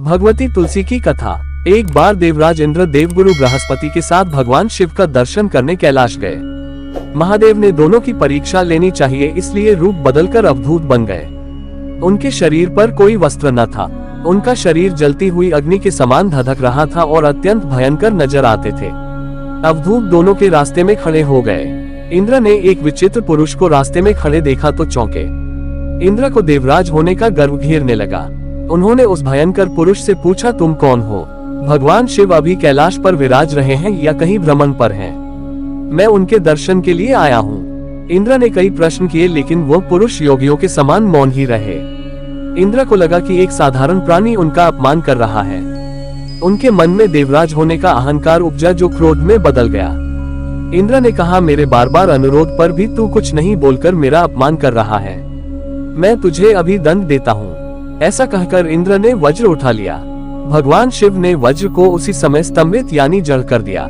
भगवती तुलसी की कथा। एक बार देवराज इंद्र देवगुरु बृहस्पति के साथ भगवान शिव का दर्शन करने कैलाश गए। महादेव ने दोनों की परीक्षा लेनी चाहिए, इसलिए रूप बदलकर अवधूत बन गए। उनके शरीर पर कोई वस्त्र न था। उनका शरीर जलती हुई अग्नि के समान धधक रहा था और अत्यंत भयंकर नजर आते थे। अवधूत दोनों के रास्ते में खड़े हो गए। इंद्र ने एक विचित्र पुरुष को रास्ते में खड़े देखा तो चौंके। इंद्र को देवराज होने का गर्व घेरने लगा। उन्होंने उस भयंकर पुरुष से पूछा, तुम कौन हो? भगवान शिव अभी कैलाश पर विराज रहे हैं या कहीं भ्रमण पर हैं? मैं उनके दर्शन के लिए आया हूँ। इंद्र ने कई प्रश्न किए, लेकिन वो पुरुष योगियों के समान मौन ही रहे। इंद्र को लगा कि एक साधारण प्राणी उनका अपमान कर रहा है। उनके मन में देवराज होने का अहंकार उपजा, जो क्रोध में बदल गया। इंद्र ने कहा, मेरे बार बार अनुरोध पर भी तू कुछ नहीं बोलकर मेरा अपमान कर रहा है। मैं तुझे अभी दंड देता हूँ। ऐसा कहकर इंद्र ने वज्र उठा लिया। भगवान शिव ने वज्र को उसी समय स्तंभित यानी जड़ कर दिया।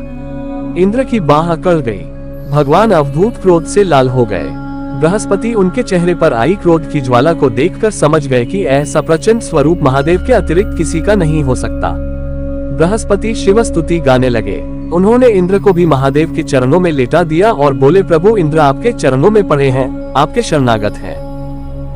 इंद्र की बाह अकड़ गई। भगवान अवधूत क्रोध से लाल हो गए। बृहस्पति उनके चेहरे पर आई क्रोध की ज्वाला को देखकर समझ गए कि ऐसा प्रचंड स्वरूप महादेव के अतिरिक्त किसी का नहीं हो सकता। बृहस्पति शिव स्तुति गाने लगे। उन्होंने इंद्र को भी महादेव के चरणों में लेटा दिया और बोले, प्रभु इंद्र आपके चरणों में पड़े हैं, आपके शरणागत हैं।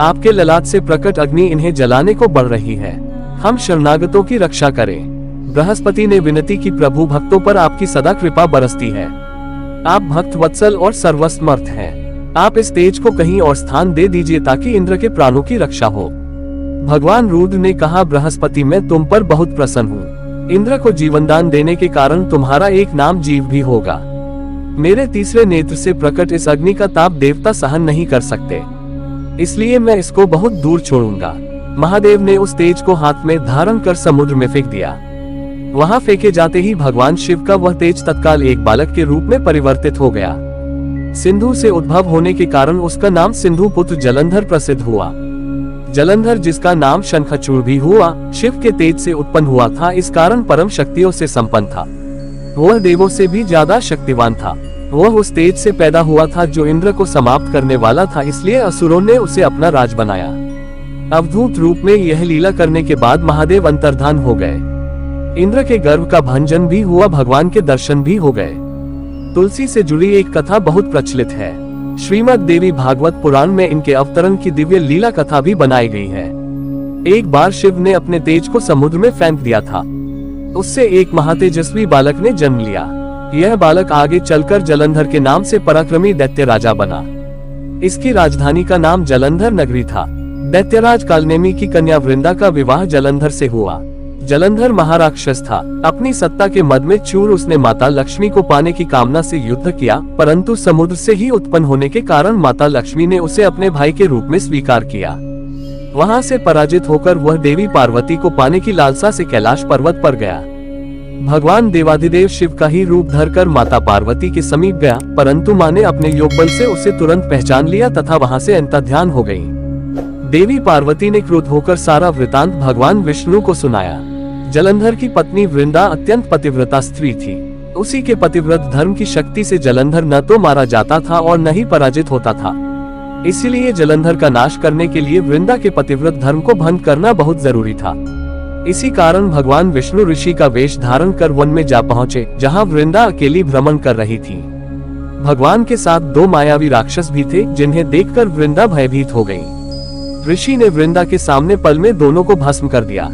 आपके ललाट से प्रकट अग्नि इन्हें जलाने को बढ़ रही है। हम शरणागतों की रक्षा करें। बृहस्पति ने विनती की, प्रभु भक्तों पर आपकी सदा कृपा बरसती है। आप भक्त वत्सल और सर्वसमर्थ हैं। आप इस तेज को कहीं और स्थान दे दीजिए ताकि इंद्र के प्राणों की रक्षा हो। भगवान रुद्र ने कहा, बृहस्पति मैं तुम पर बहुत प्रसन्न हूँ। इंद्र को जीवनदान देने के कारण तुम्हारा एक नाम जीव भी होगा। मेरे तीसरे नेत्र से प्रकट इस अग्नि का ताप देवता सहन नहीं कर सकते, इसलिए मैं इसको बहुत दूर छोड़ूंगा। महादेव ने उस तेज को हाथ में धारण कर समुद्र में फेंक दिया। वहां फेंके जाते ही भगवान शिव का वह तेज तत्काल एक बालक के रूप में परिवर्तित हो गया। सिंधु से उद्भव होने के कारण उसका नाम सिंधु पुत्र जलंधर प्रसिद्ध हुआ। जलंधर, जिसका नाम शंखचूड़ भी हुआ, शिव के तेज से उत्पन्न हुआ था। इस कारण परम शक्तियों से संपन्न था। वह देवों से भी ज्यादा शक्तिवान था। वह उस तेज से पैदा हुआ था जो इंद्र को समाप्त करने वाला था, इसलिए असुरों ने उसे अपना राज बनाया। अवधूत रूप में यह लीला करने के बाद महादेव अंतर्धान हो गए। इंद्र के गर्व का भंजन भी हुआ, भगवान के दर्शन भी हो गए। तुलसी से जुड़ी एक कथा बहुत प्रचलित है। श्रीमद् देवी भागवत पुराण में इनके अवतरण की दिव्य लीला कथा भी बनाई गई है। एक बार शिव ने अपने तेज को समुद्र में फेंक दिया था। उससे एक महातेजस्वी बालक ने जन्म लिया। यह बालक आगे चलकर जलंधर के नाम से पराक्रमी दैत्य राजा बना। इसकी राजधानी का नाम जलंधर नगरी था। दैत्यराज कालनेमी की कन्या वृंदा का विवाह जलंधर से हुआ। जलंधर महाराक्षस था। अपनी सत्ता के मद में चूर उसने माता लक्ष्मी को पाने की कामना से युद्ध किया, परंतु समुद्र से ही उत्पन्न होने के कारण माता लक्ष्मी ने उसे अपने भाई के रूप में स्वीकार किया। वहां से पराजित होकर वह देवी पार्वती को पाने की लालसा से कैलाश पर्वत पर गया। भगवान देवाधिदेव शिव का ही रूप धरकर माता पार्वती के समीप गया, परंतु माँ ने अपने योग बल से उसे तुरंत पहचान लिया तथा वहां से अंतर्ध्यान हो गई। देवी पार्वती ने क्रुद्ध होकर सारा वृतांत भगवान विष्णु को सुनाया। जलंधर की पत्नी वृंदा अत्यंत पतिव्रता स्त्री थी। उसी के पतिव्रत धर्म की शक्ति से जलंधर न तो मारा जाता था और न ही पराजित होता था। इसीलिए जलंधर का नाश करने के लिए वृंदा के पतिव्रत धर्म को भंग करना बहुत जरूरी था। इसी कारण भगवान विष्णु ऋषि का वेश धारण कर वन में जा पहुँचे, जहाँ वृंदा अकेली भ्रमण कर रही थी। भगवान के साथ दो मायावी राक्षस भी थे, जिन्हें देखकर वृंदा भयभीत हो गई। ऋषि ने वृंदा के सामने पल में दोनों को भस्म कर दिया।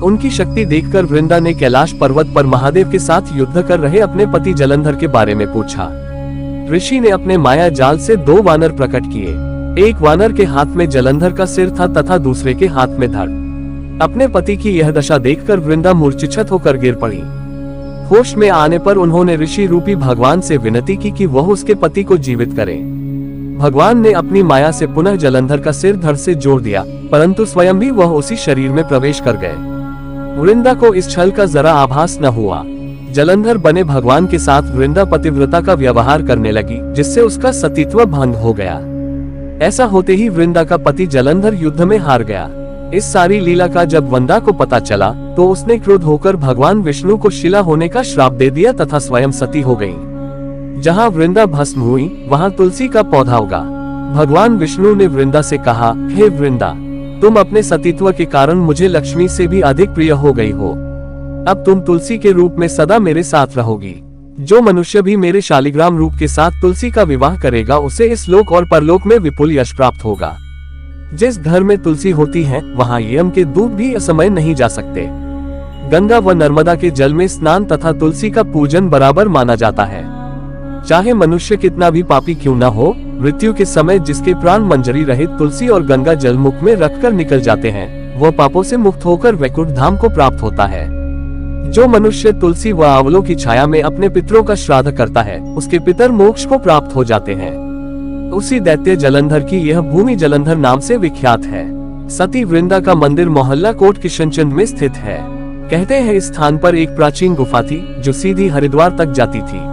उनकी शक्ति देखकर वृंदा ने कैलाश पर्वत पर महादेव के साथ युद्ध कर रहे अपने पति जलंधर के बारे में पूछा। ऋषि ने अपने माया जाल से दो वानर प्रकट किए। एक वानर के हाथ में जलंधर का सिर था तथा दूसरे के हाथ में धड़। अपने पति की यह दशा देखकर वृंदा मूर्छित होकर गिर पड़ी। होश में आने पर उन्होंने ऋषि रूपी भगवान से विनती की कि वह उसके पति को जीवित करें। भगवान ने अपनी माया से पुनः जलंधर का सिर धड़ से जोड़ दिया, परंतु स्वयं भी वह उसी शरीर में प्रवेश कर गए। वृंदा को इस छल का जरा आभास न हुआ। जलंधर बने भगवान के साथ वृंदा पतिव्रता का व्यवहार करने लगी, जिससे उसका सतीत्व भंग हो गया। ऐसा होते ही वृंदा का पति जलंधर युद्ध में हार गया। इस सारी लीला का जब वृंदा को पता चला तो उसने क्रुद्ध होकर भगवान विष्णु को शिला होने का श्राप दे दिया तथा स्वयं सती हो गई। जहाँ वृंदा भस्म हुई वहाँ तुलसी का पौधा उगा। भगवान विष्णु ने वृंदा से कहा, हे वृंदा, तुम अपने सतीत्व के कारण मुझे लक्ष्मी से भी अधिक प्रिय हो गई हो। अब तुम तुलसी के रूप में सदा मेरे साथ रहोगी। जो मनुष्य भी मेरे शालिग्राम रूप के साथ तुलसी का विवाह करेगा उसे इस लोक और परलोक में विपुल यश प्राप्त होगा। जिस घर में तुलसी होती है वहाँ यम के दूत भी असमय नहीं जा सकते। गंगा व नर्मदा के जल में स्नान तथा तुलसी का पूजन बराबर माना जाता है। चाहे मनुष्य कितना भी पापी क्यों न हो, मृत्यु के समय जिसके प्राण मंजरी रहित तुलसी और गंगा जल मुख में रखकर निकल जाते हैं, वह पापों से मुक्त होकर वैकुंठ धाम को प्राप्त होता है। जो मनुष्य तुलसी व आंवलों की छाया में अपने पितरों का श्राद्ध करता है, उसके पितर मोक्ष को प्राप्त हो जाते हैं। उसी दैत्य जलंधर की यह भूमि जलंधर नाम से विख्यात है। सती वृंदा का मंदिर मोहल्ला कोट किशनचंद में स्थित है। कहते हैं इस स्थान पर एक प्राचीन गुफा थी जो सीधी हरिद्वार तक जाती थी।